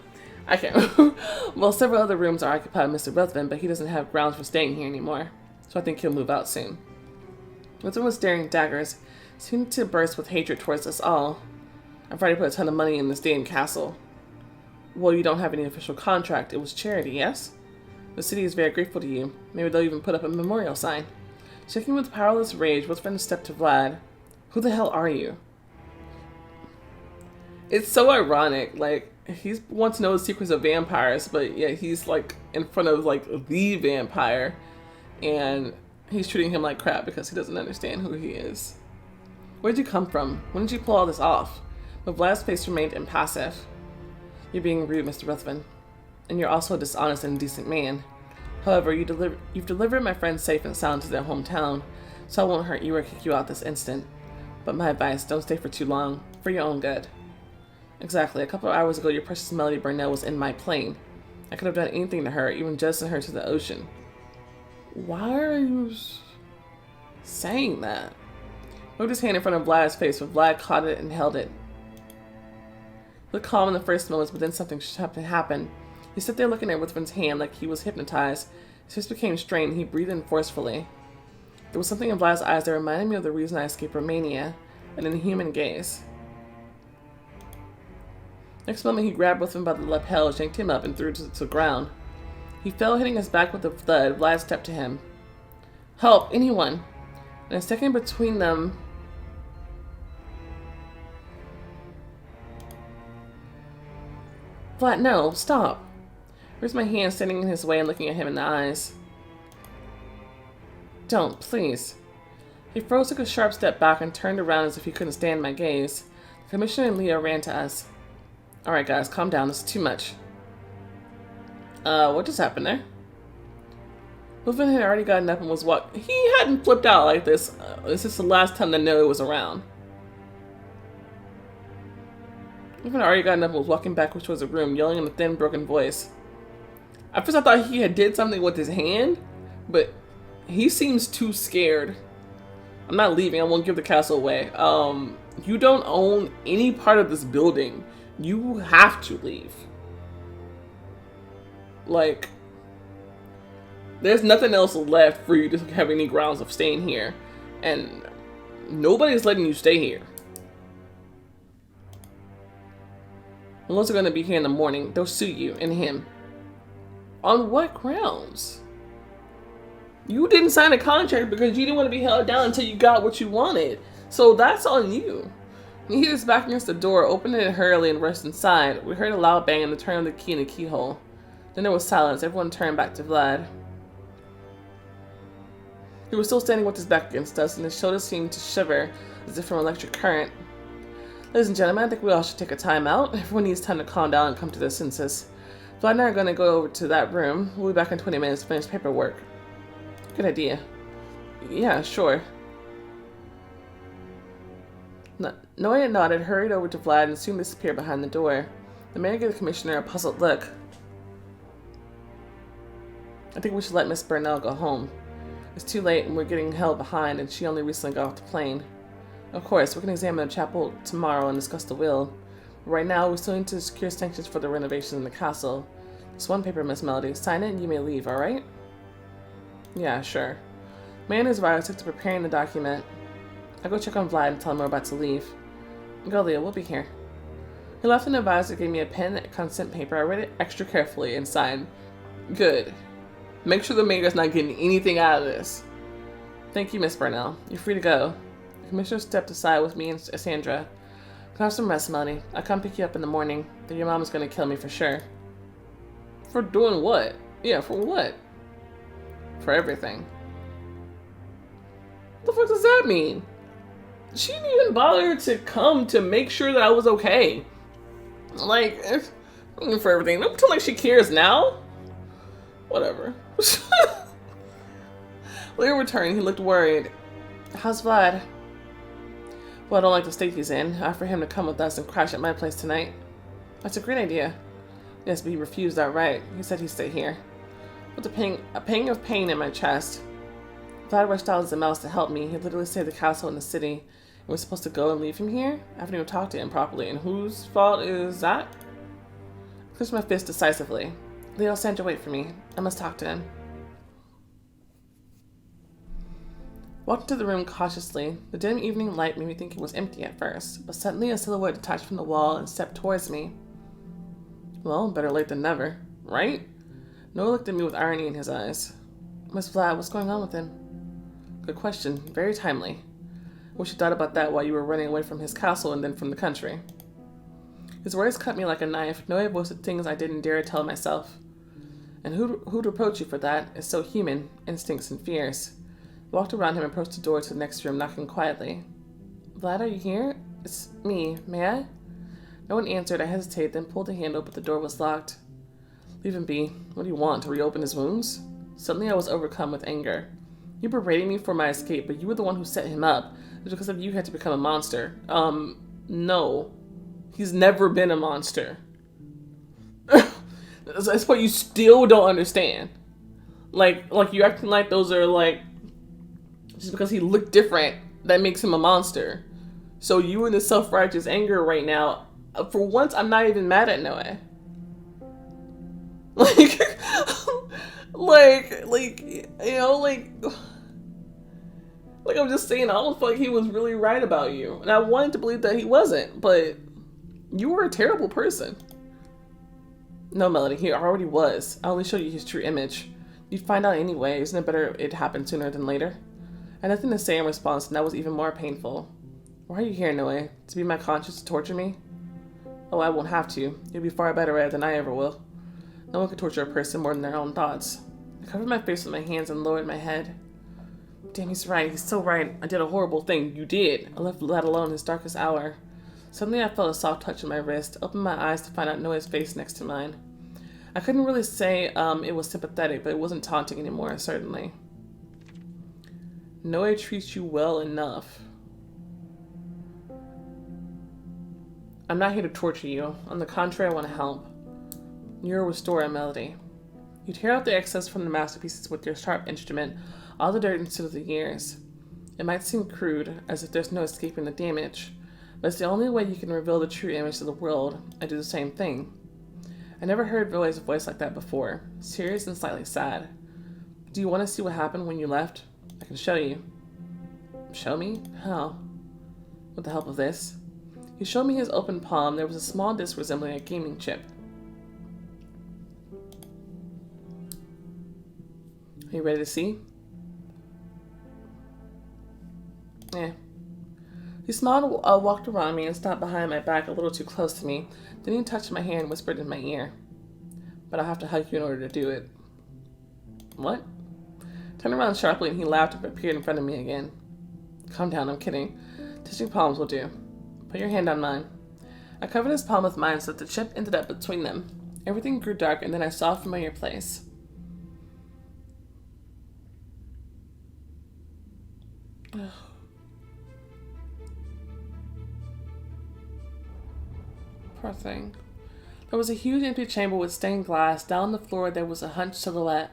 I can't. Well, several other rooms are occupied by Mr. Ruthven, but he doesn't have grounds for staying here anymore. So I think he'll move out soon. Ruthven was staring daggers. seemed to burst with hatred towards us all. I've already put a ton of money in this damn castle. Well, you don't have any official contract. It was charity, yes? The city is very grateful to you. Maybe they'll even put up a memorial sign. Shaking with powerless rage, Wolfman stepped to Vlad. Who the hell are you? It's so ironic. Like, he wants to know the secrets of vampires, but yeah, he's like in front of like the vampire, and he's treating him like crap because he doesn't understand who he is. Where'd you come from? When did you pull all this off? But Vlad's face remained impassive. You're being rude, Mr. Ruthven. And you're also a dishonest and indecent man. However, you've delivered my friends safe and sound to their hometown, so I won't hurt you or kick you out this instant. But my advice, don't stay for too long, for your own good. Exactly. A couple of hours ago, your precious Melody Burnell was in my plane. I could have done anything to her, even just sent her to the ocean. Why are you saying that? Moved his hand in front of Vlad's face, but Vlad caught it and held it. He looked calm in the first moments, but then something happened. He stood there looking at Ruthven's hand like he was hypnotized. His face became strained, and he breathed in forcefully. There was something in Vlad's eyes that reminded me of the reason I escaped Romania, an inhuman gaze. Next moment, he grabbed Ruthven by the lapel, yanked him up, and threw him to the ground. He fell, hitting his back with a thud. Vlad stepped to him. Help! Anyone! And a second between them... Vlad, no! Stop! Here's my hand standing in his way and looking at him in the eyes. Don't, please. He froze, took a sharp step back, and turned around as if he couldn't stand my gaze. The Commissioner and LAIA ran to us. Alright guys, calm down. This is too much. What just happened there? Wolfman had already gotten up and was he hadn't flipped out like this. This is the last time that Noah was around. Wolfman had already gotten up and was walking backwards towards the room, yelling in a thin, broken voice. At first I thought he had did something with his hand, but he seems too scared. I'm not leaving. I won't give the castle away. You don't own any part of this building. You have to leave. Like, there's nothing else left for you to have any grounds of staying here. And nobody's letting you stay here. Unless they're going to be here in the morning, they'll sue you and him. On what grounds? You didn't sign a contract because you didn't want to be held down until you got what you wanted. So that's on you. He hit his back against the door, opened it hurriedly, and rushed inside. We heard a loud bang and the turn of the key in the keyhole. Then there was silence. Everyone turned back to Vlad. He was still standing with his back against us, and his shoulders seemed to shiver as if from electric current. Ladies and gentlemen, I think we all should take a time out. Everyone needs time to calm down and come to their senses. Vlad and I are going to go over to that room. We'll be back in 20 minutes to finish paperwork. Good idea. Yeah, sure. Noah nodded, hurried over to Vlad, and soon disappeared behind the door. The man gave the Commissioner a puzzled look. I think we should let Miss Burnell go home. It's too late and we're getting held behind, and she only recently got off the plane. Of course, we can examine the chapel tomorrow and discuss the will. But right now, we still need to secure sanctions for the renovations in the castle. This one paper, Miss Melody. Sign it and you may leave, alright? Yeah, sure. Man is right. I took to preparing the document. I'll go check on Vlad and tell him we're about to leave. Go, LAIA, we'll be here. He left an advisor, gave me a pen and consent paper. I read it extra carefully and signed. Good. Make sure the mayor's not getting anything out of this. Thank you, Miss Burnell. You're free to go. The Commissioner stepped aside with me and Sandra. Can I have some rest, Melody? I'll come pick you up in the morning. Then your mom is going to kill me for sure. For doing what? Yeah, for what? For everything. What the fuck does that mean? She didn't even bother to come to make sure that I was okay. Like, for everything. Don't pretend like she cares now. Whatever. LAIA returned. He looked worried. How's Vlad? Well, I don't like the state he's in. I offered him to come with us and crash at my place tonight. That's a great idea. Yes, but he refused outright. He said he'd stay here. With a pang of pain in my chest. Vlad rushed out as a mouse to help me. He literally saved the castle in the city. And we're supposed to go and leave him here? I haven't even talked to him properly. And whose fault is that? I clenched my fist decisively. LAIA, Sandra, wait for me. I must talk to him. Walked into the room cautiously. The dim evening light made me think it was empty at first, but suddenly a silhouette detached from the wall and stepped towards me. Well, better late than never, right? Noah looked at me with irony in his eyes. Miss Vlad, what's going on with him? Good question. Very timely. Wish you thought about that while you were running away from his castle and then from the country. His words cut me like a knife. Noah boasted things I didn't dare tell myself. And who'd reproach you for that? It's so human, instincts and fears. I walked around him and approached the door to the next room, knocking quietly. Vlad, are you here? It's me. May I? No one answered. I hesitated, then pulled the handle, but the door was locked. Leave him be. What do you want, to reopen his wounds? Suddenly I was overcome with anger. You berated me for my escape, but you were the one who set him up. It's because of you he had to become a monster. No. He's never been a monster. That's what you still don't understand. Like you acting like those are like, just because he looked different, that makes him a monster. So you in this self-righteous anger right now, for once, I'm not even mad at Noah. Like I'm just saying, I don't feel like he was really right about you. And I wanted to believe that he wasn't, but you were a terrible person. No, Melody, he already was. I only showed you his true image. You'd find out anyway. Isn't it better it happened sooner than later? I had nothing to say in response, and that was even more painful. Why are you here, Noah? To be my conscience to torture me? Oh, I won't have to. You'll be far better at it than I ever will. No one can torture a person more than their own thoughts. I covered my face with my hands and lowered my head. Damn, he's right. He's so right. I did a horrible thing. You did. I left Vlad alone in his darkest hour. Suddenly I felt a soft touch on my wrist, opened my eyes to find out Noah's face next to mine. I couldn't really say it was sympathetic, but it wasn't taunting anymore, certainly. Noah treats you well enough. I'm not here to torture you. On the contrary, I want to help. You're a restorer, Melody. You tear out the excess from the masterpieces with your sharp instrument, all the dirt instead of the years. It might seem crude, as if there's no escaping the damage, but it's the only way you can reveal the true image to the world. I do the same thing. I never heard Roy's voice like that before, serious and slightly sad. Do you want to see what happened when you left? I can show you. Show me? How? With the help of this. He showed me his open palm. There was a small disc resembling a gaming chip. Are you ready to see? Yeah. He smiled, walked around me, and stopped behind my back a little too close to me. Then he touched my hair and whispered in my ear. But I'll have to hug you in order to do it. What? Turned around sharply and he laughed and appeared in front of me again. Calm down, I'm kidding. Touching palms will do. Put your hand on mine. I covered his palm with mine so that the chip ended up between them. Everything grew dark and then I saw a familiar place. Poor thing. There was a huge empty chamber with stained glass. Down on the floor there was a hunched silhouette.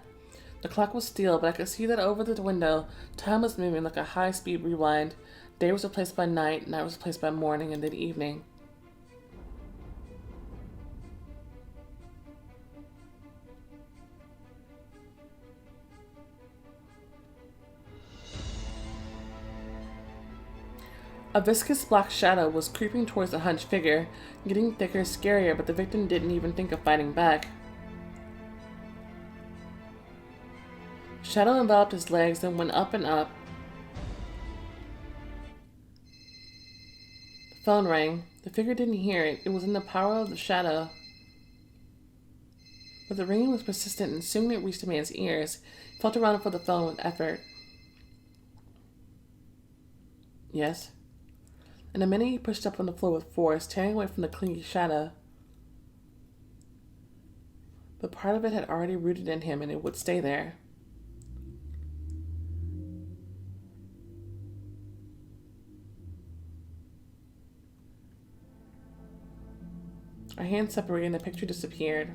The clock was still, but I could see that over the window, time was moving like a high-speed rewind. Day was replaced by night, night was replaced by morning, and then evening. A viscous black shadow was creeping towards the hunched figure, getting thicker, scarier, but the victim didn't even think of fighting back. Shadow enveloped his legs and went up and up. The phone rang. The figure didn't hear it. It was in the power of the shadow. But the ringing was persistent, and soon it reached the man's ears. He felt around for the phone with effort. Yes? In a minute, he pushed up on the floor with force, tearing away from the clingy shadow. But part of it had already rooted in him, and it would stay there. Our hands separated and the picture disappeared.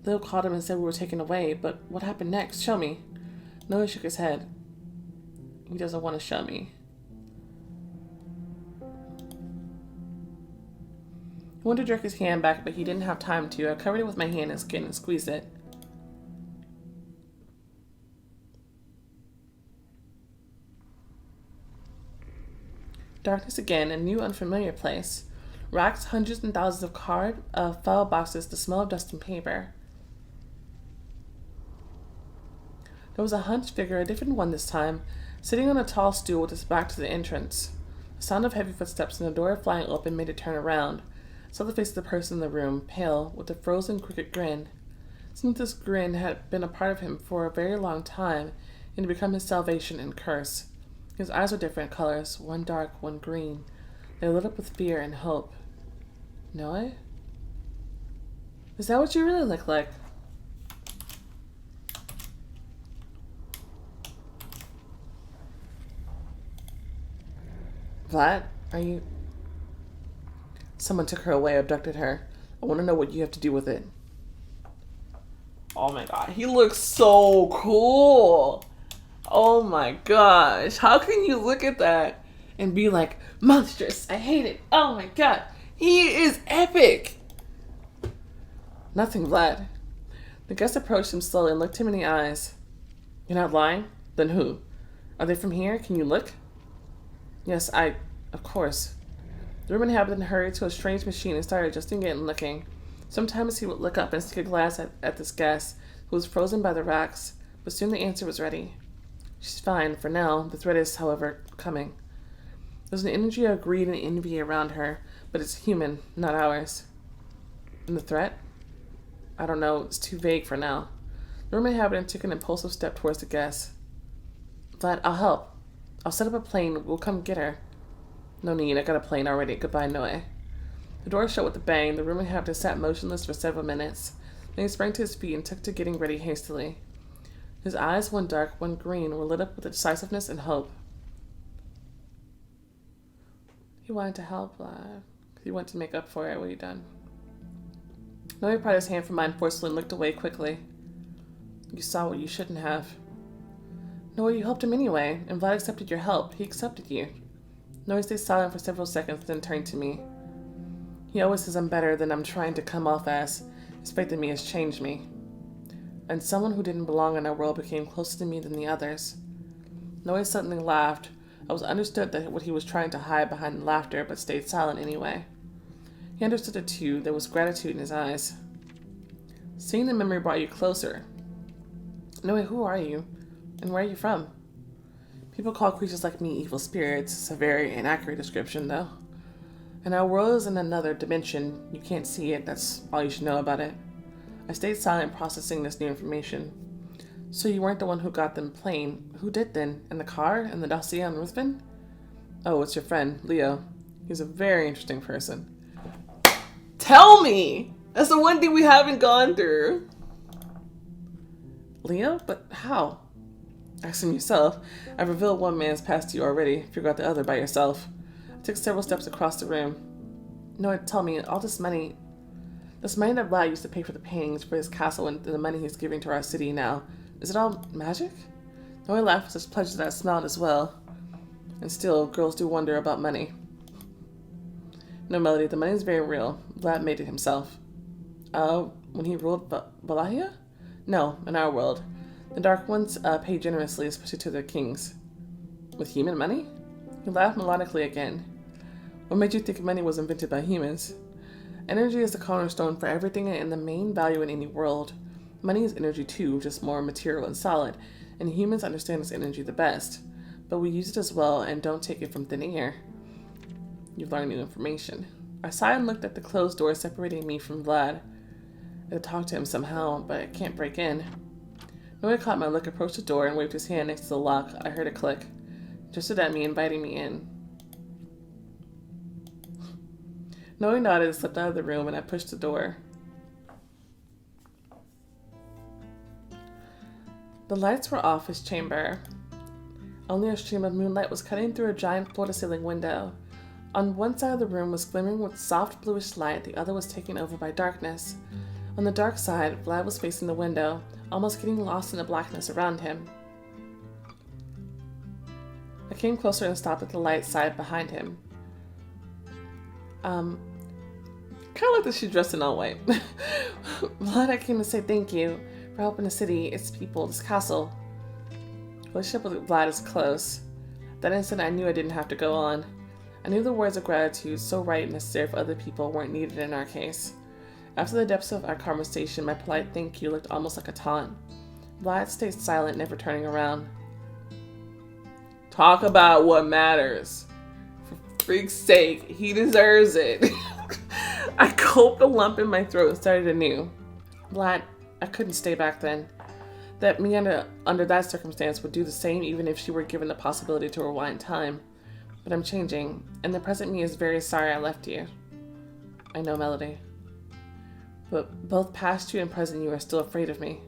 Lil called him and said we were taken away, but what happened next? Show me. Noah shook his head. He doesn't want to show me. He wanted to jerk his hand back, but he didn't have time to. I covered it with my hand and skin and squeezed it. Darkness again, a new unfamiliar place. Racks, hundreds and thousands of file boxes, the smell of dust and paper. There was a hunched figure, a different one this time, sitting on a tall stool with his back to the entrance. The sound of heavy footsteps and the door flying open made it turn around. I saw the face of the person in the room, pale, with a frozen, crooked grin. It seemed this grin had been a part of him for a very long time, and had become his salvation and curse. His eyes were different colors, one dark, one green. They lit up with fear and hope. Noe? Is that what you really look like? Vlad, are you... Someone took her away, abducted her. I want to know what you have to do with it. Oh my god, he looks so cool. Oh my gosh, how can you look at that and be like, monstrous, I hate it. Oh my god, he is epic. Nothing, Vlad. The guest approached him slowly and looked him in the eyes. You're not lying? Then who? Are they from here? Can you look? Yes, of course. The room inhabitant hurried to a strange machine and started adjusting it and looking. Sometimes he would look up and stick a glass at this guest, who was frozen by the racks, but soon the answer was ready. She's fine, for now. The threat is, however, coming. There's an energy of greed and envy around her, but it's human, not ours. And the threat? I don't know, it's too vague for now. The room inhabitant took an impulsive step towards the guest. Vlad, I'll help. I'll set up a plane. We'll come get her. No need, I got a plane already. Goodbye, Noe. The door shut with a bang. The room inhabitant sat motionless for several minutes. Then he sprang to his feet and took to getting ready hastily. His eyes, one dark, one green, were lit up with decisiveness and hope. He wanted to help, Vlad. He wanted to make up for it. What he done? Noe pried his hand from mine forcefully and looked away quickly. You saw what you shouldn't have. No, you helped him anyway, and Vlad accepted your help. He accepted you. Noe stayed silent for several seconds, then turned to me. He always says I'm better than I'm trying to come off as. His faith in me has changed me. And someone who didn't belong in our world became closer to me than the others. Noe suddenly laughed. I was understood that what he was trying to hide behind the laughter, but stayed silent anyway. He understood it too. There was gratitude in his eyes. Seeing the memory brought you closer. Noe, who are you? And where are you from? People call creatures like me evil spirits. It's a very inaccurate description, though. And our world is in another dimension. You can't see it. That's all you should know about it. I stayed silent, processing this new information. So you weren't the one who got them plane. Who did then? And the car? And the dossier on Brisbane? Oh, it's your friend, Leo. He's a very interesting person. Tell me! That's the one thing we haven't gone through. Leo? But how? Ask him yourself. I've revealed one man's past to you already. Figure out the other by yourself. I took several steps across the room. No, tell me, all this money that Vlad used to pay for the paintings for his castle and the money he's giving to our city now, is it all magic? Noe laughed with such pleasure that I smiled as well. And still, girls do wonder about money. No, Melody, the money is very real. Vlad made it himself. When he ruled LAIA? No, in our world. The Dark Ones pay generously, especially to their kings. With human money? He laughed melodically again. What made you think money was invented by humans? Energy is the cornerstone for everything and the main value in any world. Money is energy too, just more material and solid, and humans understand this energy the best. But we use it as well and don't take it from thin air. You've learned new information. I sighed and looked at the closed door separating me from Vlad. I could talk to him somehow, but I can't break in. Noe caught my look, approached the door, and waved his hand next to the lock. I heard a click. Just stood at me, inviting me in. Noe nodded and slipped out of the room, and I pushed the door. The lights were off his chamber. Only a stream of moonlight was cutting through a giant floor-to-ceiling window. On one side of the room was glimmering with soft bluish light, the other was taken over by darkness. On the dark side, Vlad was facing the window, almost getting lost in the blackness around him. I came closer and stopped at the light side behind him. Kind of like that she's dressed in all white. Vlad, I came to say thank you for helping the city, its people, this castle. Relationship with Vlad is close. That instant I knew I didn't have to go on. I knew the words of gratitude, so right and necessary for other people, weren't needed in our case. After the depths of our conversation, my polite thank you looked almost like a taunt. Vlad stayed silent, never turning around. Talk about what matters. For freak's sake, he deserves it. I gulped a lump in my throat and started anew. Vlad, I couldn't stay back then. That me under that circumstance would do the same even if she were given the possibility to rewind time. But I'm changing, and the present me is very sorry I left you. I know, Melody. But both past you and present you are still afraid of me.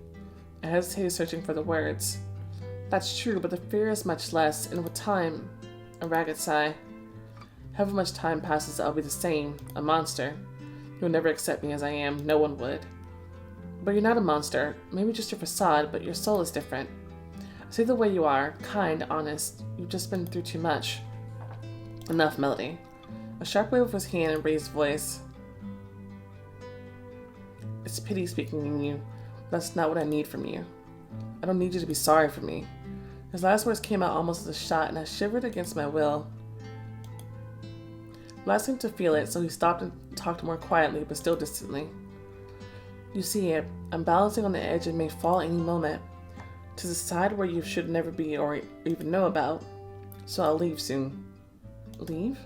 I hesitated, searching for the words. That's true, but the fear is much less, and with time, a ragged sigh. However much time passes, I'll be the same, a monster. You'll never accept me as I am, no one would. But you're not a monster, maybe just your facade, but your soul is different. Say the way you are, kind, honest, you've just been through too much. Enough, Melody. A sharp wave of his hand and raised voice. It's pity speaking in you. That's not what I need from you. I don't need you to be sorry for me. His last words came out almost as a shot, and I shivered against my will. Vlad seemed to feel it, so he stopped and talked more quietly, but still distantly. You see it. I'm balancing on the edge and may fall any moment. 'Tis a side where you should never be or even know about. So I'll leave soon. Leave?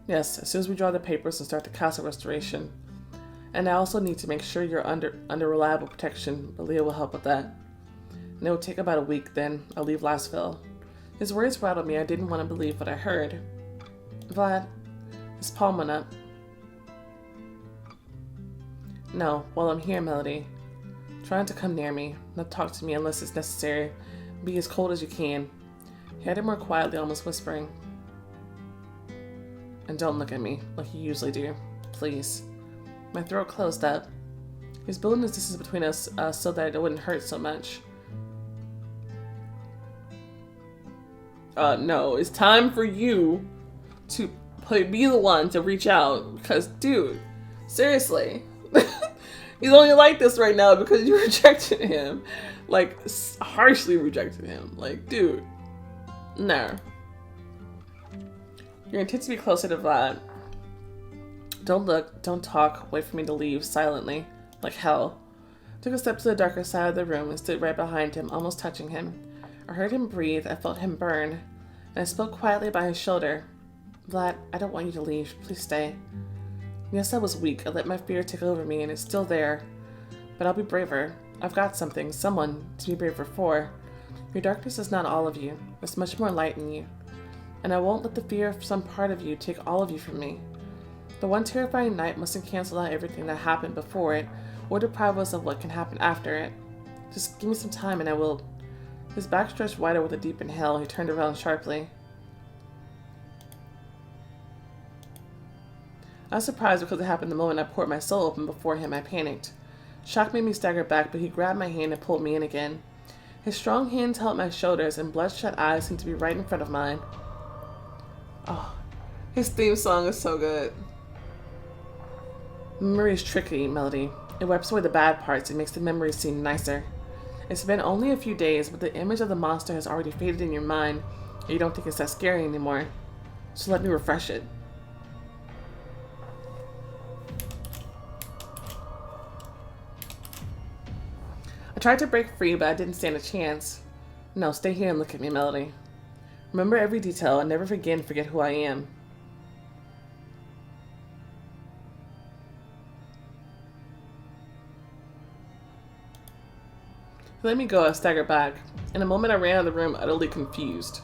Yes, as soon as we draw the papers and start the castle restoration. And I also need to make sure you're under reliable protection, but LAIA will help with that. And it will take about a week, then I'll leave Lasville. His words rattled me. I didn't want to believe what I heard. Vlad, his palm went up. No, while I'm here, Melody. Try not to come near me, not talk to me unless it's necessary. Be as cold as you can. He added more quietly, almost whispering. And don't look at me like you usually do, please. My throat closed up. He was building this distance between us so that it wouldn't hurt so much. No, it's time for you to be the one to reach out. Because, dude, seriously. He's only like this right now because you rejected him. Like, harshly rejected him. Like, dude. No. You're intent to be closer to Vlad. Don't look, don't talk, wait for me to leave, silently. Like hell. Took a step to the darker side of the room and stood right behind him, almost touching him. I heard him breathe, I felt him burn, and I spoke quietly by his shoulder. Vlad, I don't want you to leave. Please stay. Yes, I was weak. I let my fear take over me, and it's still there. But I'll be braver. I've got something, someone, to be braver for. Your darkness is not all of you. There's much more light in you. And I won't let the fear of some part of you take all of you from me. The one terrifying night mustn't cancel out everything that happened before it, or deprive us of what can happen after it. Just give me some time and I will. His back stretched wider with a deep inhale. He turned around sharply. I was surprised because it happened the moment I poured my soul open before him. I panicked. Shock made me stagger back, but he grabbed my hand and pulled me in again. His strong hands held my shoulders, and bloodshot eyes seemed to be right in front of mine. Oh, his theme song is so good. Memory is tricky, Melody. It wipes away the bad parts and makes the memories seem nicer. It's been only a few days, but the image of the monster has already faded in your mind, and you don't think it's that scary anymore. So let me refresh it. I tried to break free, but I didn't stand a chance. No, stay here and look at me, Melody. Remember every detail and never again forget who I am. He let me go. I staggered back. In a moment, I ran out of the room, utterly confused.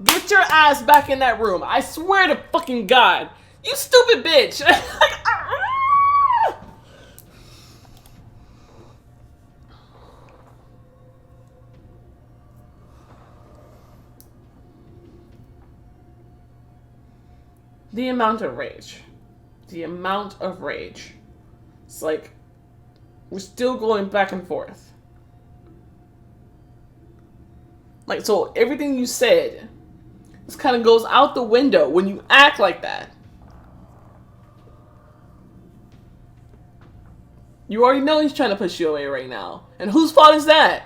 Get your ass back in that room. I swear to fucking God. You stupid bitch. The amount of rage. The amount of rage. It's like, we're still going back and forth. Like, so everything you said just kind of goes out the window when you act like that. You already know he's trying to push you away right now. And whose fault is that?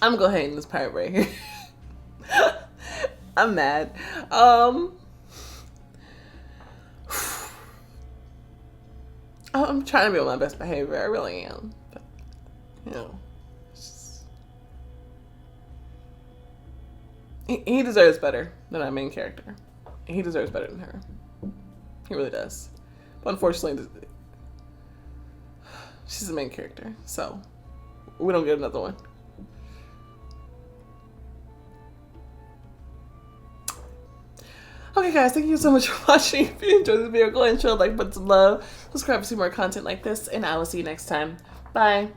I'm gonna go ahead and this part right here. I'm mad. I'm trying to be on my best behavior. I really am. But, you know, he deserves better than our main character. He deserves better than her. He really does. But unfortunately, she's the main character, so we don't get another one. Okay guys, thank you so much for watching. If you enjoyed this video, go ahead and show a like button, some love, subscribe to see more content like this, and I will see you next time. Bye.